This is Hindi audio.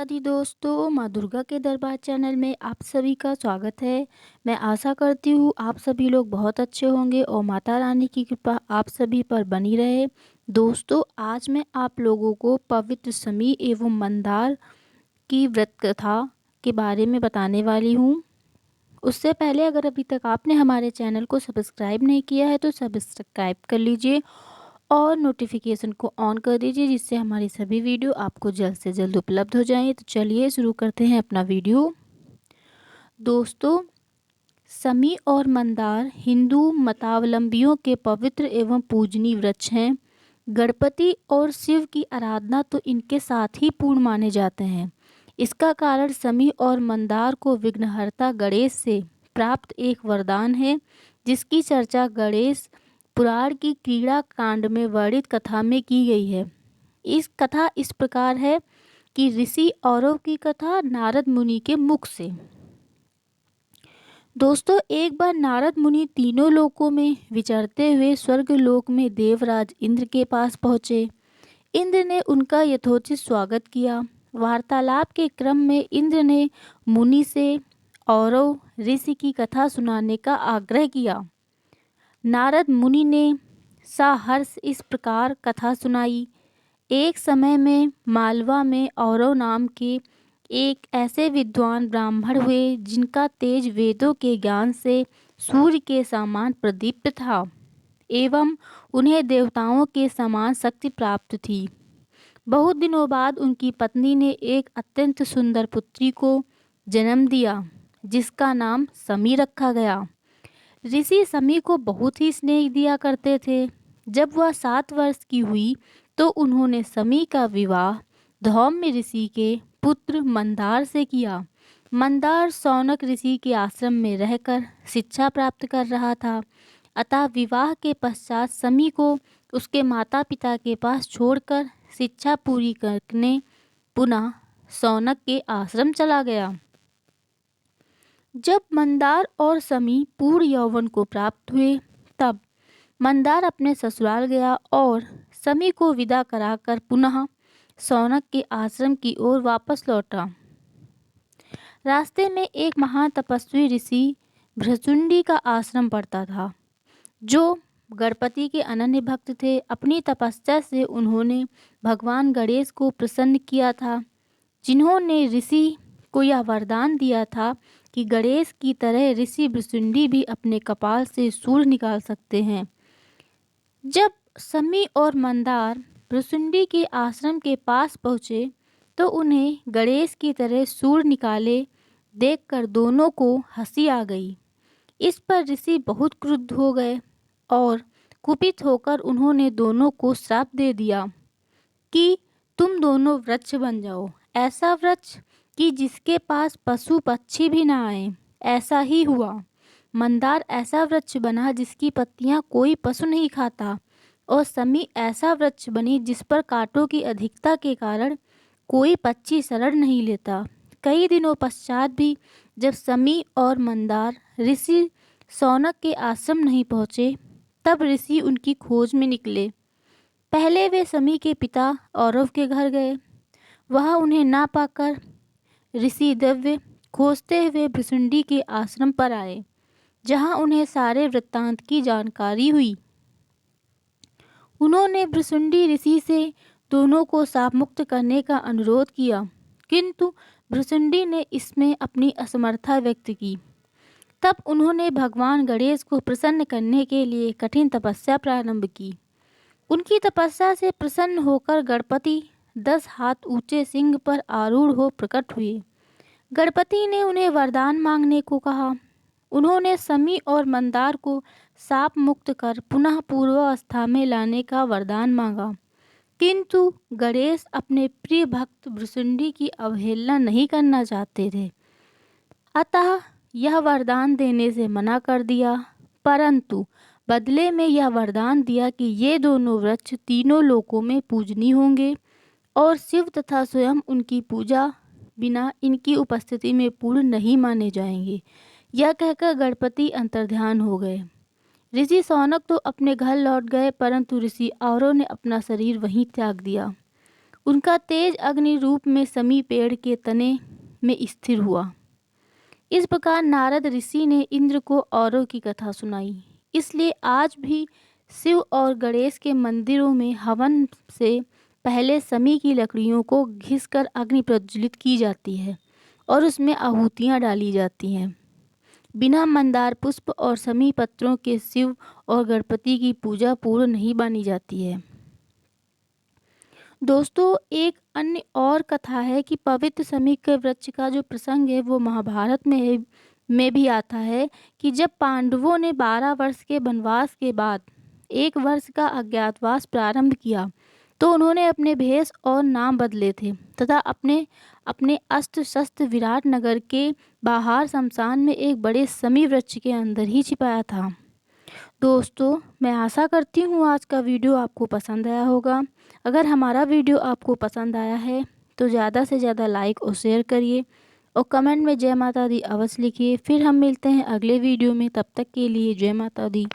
आदि दोस्तों, माँ दुर्गा के दरबार चैनल में आप सभी का स्वागत है। मैं आशा करती हूँ आप सभी लोग बहुत अच्छे होंगे और माता रानी की कृपा आप सभी पर बनी रहे। दोस्तों, आज मैं आप लोगों को पवित्र शमी एवं मंदार की व्रत कथा के बारे में बताने वाली हूँ। उससे पहले अगर अभी तक आपने हमारे चैनल को सब्सक्राइब नहीं किया है तो सब्सक्राइब कर लीजिए और नोटिफिकेशन को ऑन कर दीजिए, जिससे हमारी सभी वीडियो आपको जल्द से जल्द उपलब्ध हो जाए। तो चलिए शुरू करते हैं अपना वीडियो। दोस्तों, शमी और मंदार हिंदू मतावलंबियों के पवित्र एवं पूजनीय वृक्ष हैं। गणपति और शिव की आराधना तो इनके साथ ही पूर्ण माने जाते हैं। इसका कारण शमी और मंदार को विघ्नहर्ता गणेश से प्राप्त एक वरदान है, जिसकी चर्चा गणेश पुराण की क्रीड़ा कांड में वर्णित कथा में की गई है। इस कथा इस प्रकार है कि ऋषि औरव की कथा नारद मुनि के मुख से। दोस्तों, एक बार नारद मुनि तीनों लोकों में विचरते हुए स्वर्ग लोक में देवराज इंद्र के पास पहुँचे। इंद्र ने उनका यथोचित स्वागत किया। वार्तालाप के क्रम में इंद्र ने मुनि से औरव ऋषि की कथा सुनाने का आग्रह किया। नारद मुनि ने साहर्ष इस प्रकार कथा सुनाई। एक समय में मालवा में औरव नाम के एक ऐसे विद्वान ब्राह्मण हुए, जिनका तेज वेदों के ज्ञान से सूर्य के समान प्रदीप्त था एवं उन्हें देवताओं के समान शक्ति प्राप्त थी। बहुत दिनों बाद उनकी पत्नी ने एक अत्यंत सुंदर पुत्री को जन्म दिया, जिसका नाम शमी रखा गया। ऋषि शमी को बहुत ही स्नेह दिया करते थे। जब वह 7 वर्ष की हुई तो उन्होंने शमी का विवाह धौम्य ऋषि के पुत्र मंदार से किया। मंदार शौनक ऋषि के आश्रम में रहकर शिक्षा प्राप्त कर रहा था, अतः विवाह के पश्चात शमी को उसके माता पिता के पास छोड़कर शिक्षा पूरी करने पुनः शौनक के आश्रम चला गया। जब मंदार और शमी पूर्ण यौवन को प्राप्त हुए, तब मंदार अपने ससुराल गया और शमी को विदा कराकर पुनः शौनक के आश्रम की ओर वापस लौटा। रास्ते में एक महान तपस्वी ऋषि भृशुंडी का आश्रम पड़ता था, जो गणपति के अनन्य भक्त थे। अपनी तपस्या से उन्होंने भगवान गणेश को प्रसन्न किया था, जिन्होंने ऋषि को यह वरदान दिया था कि गणेश की तरह ऋषि भृशुंडी भी अपने कपाल से सूंड निकाल सकते हैं। जब शमी और मंदार भृशुंडी के आश्रम के पास पहुँचे तो उन्हें गणेश की तरह सूंड निकाले देखकर दोनों को हंसी आ गई। इस पर ऋषि बहुत क्रुद्ध हो गए और कुपित होकर उन्होंने दोनों को श्राप दे दिया कि तुम दोनों वृक्ष बन जाओ, ऐसा वृक्ष कि जिसके पास पशु पक्षी भी ना आए। ऐसा ही हुआ। मंदार ऐसा वृक्ष बना जिसकी पत्तियां कोई पशु नहीं खाता, और शमी ऐसा वृक्ष बनी जिस पर कांटों की अधिकता के कारण कोई पक्षी शरण नहीं लेता। कई दिनों पश्चात भी जब शमी और मंदार ऋषि शौनक के आश्रम नहीं पहुँचे, तब ऋषि उनकी खोज में निकले। पहले वे शमी के पिता औरव के घर गए। वह उन्हें ना पाकर ऋषि दिव्य खोजते हुए भृशुंडी के आश्रम पर आए, जहां उन्हें सारे वृत्तांत की जानकारी हुई। उन्होंने भृशुंडी ऋषि से दोनों को शाप मुक्त करने का अनुरोध किया, किंतु भृशुंडी ने इसमें अपनी असमर्थता व्यक्त की। तब उन्होंने भगवान गणेश को प्रसन्न करने के लिए कठिन तपस्या प्रारंभ की। उनकी तपस्या से प्रसन्न होकर गणपति 10 हाथ ऊंचे सिंह पर आरूढ़ हो प्रकट हुए। गणपति ने उन्हें वरदान मांगने को कहा। उन्होंने शमी और मंदार को शाप मुक्त कर पुनः पूर्वावस्था में लाने का वरदान मांगा, किंतु गणेश अपने प्रिय भक्त भृशुंडी की अवहेलना नहीं करना चाहते थे, अतः यह वरदान देने से मना कर दिया। परंतु बदले में यह वरदान दिया कि ये दोनों वृक्ष तीनों लोकों में पूजनीय होंगे और शिव तथा स्वयं उनकी पूजा बिना इनकी उपस्थिति में पूर्ण नहीं माने जाएंगे। यह कहकर गणपति अंतर्ध्यान हो गए। ऋषि शौनक तो अपने घर लौट गए, परंतु ऋषि औरों ने अपना शरीर वहीं त्याग दिया। उनका तेज अग्नि रूप में समी पेड़ के तने में स्थिर हुआ। इस प्रकार नारद ऋषि ने इंद्र को औरों की कथा सुनाई। इसलिए आज भी शिव और गणेश के मंदिरों में हवन से पहले समी की लकड़ियों को घिसकर अग्नि प्रज्वलित की जाती है और उसमें आहुतियाँ डाली जाती हैं। बिना मंदार पुष्प और समी पत्रों के शिव और गणपति की पूजा पूर्ण नहीं मानी जाती है। दोस्तों, एक अन्य और कथा है कि पवित्र समी के वृक्ष का जो प्रसंग है वो महाभारत में भी आता है कि जब पांडवों ने 12 वर्ष के वनवास के बाद 1 वर्ष का अज्ञातवास प्रारंभ किया तो उन्होंने अपने भेष और नाम बदले थे तथा अपने अपने अस्त्र शस्त्र विराट नगर के बाहर शमशान में एक बड़े समी वृक्ष के अंदर ही छिपाया था। दोस्तों, मैं आशा करती हूँ आज का वीडियो आपको पसंद आया होगा। अगर हमारा वीडियो आपको पसंद आया है तो ज़्यादा से ज़्यादा लाइक और शेयर करिए और कमेंट में जय माता दी अवश्य लिखिए। फिर हम मिलते हैं अगले वीडियो में, तब तक के लिए जय माता दी।